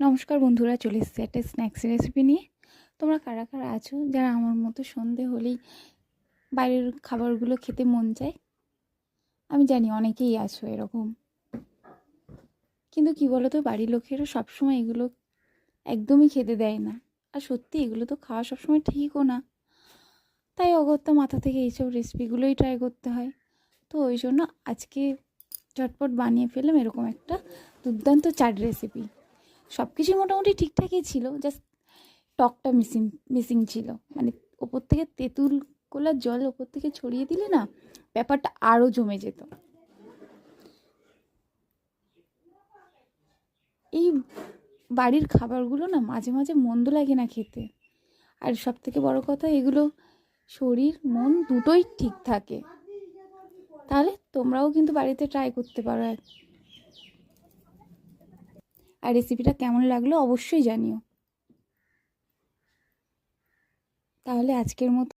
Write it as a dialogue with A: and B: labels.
A: নমস্কার বন্ধুরা, চলে এসেছি একটা স্ন্যাক্স রেসিপি নিয়ে। তোমরা কারা কারা আছো যারা আমার মতো সন্ধে হলেই বাইরের খাবারগুলো খেতে মন চায়? আমি জানি অনেকেই আছো এরকম। কিন্তু কি বলো তো, বাড়ির লোকেরা সবসময় এগুলো একদমই খেতে দেয় না। আর সত্যি এগুলো তো খাওয়া সবসময় ঠিকও না। তাই অগত্যা মাথা থেকে এইসব রেসিপিগুলোই ট্রাই করতে হয়। তো ওই জন্য আজকে ঝটপট বানিয়ে ফেললাম এরকম একটা দুর্দান্ত চাট রেসিপি। সব কিছুই মোটামুটি ঠিকঠাকই ছিল, জাস্ট টকটা মিসিং মিসিং ছিল। মানে ওপর থেকে তেঁতুল গোলার জল ওপর থেকে ছড়িয়ে দিলে না, ব্যাপারটা আরও জমে যেত। এই বাড়ির খাবারগুলো না মাঝে মাঝে মন্দ লাগে না খেতে। আর সব থেকে বড় কথা, এগুলো শরীর মন দুটোই ঠিক থাকে। তাহলে তোমরাও কিন্তু বাড়িতে ট্রাই করতে পারো। আর রেসিপিটা কেমন লাগলো অবশ্যই জানিও। তাহলে আজকের মতো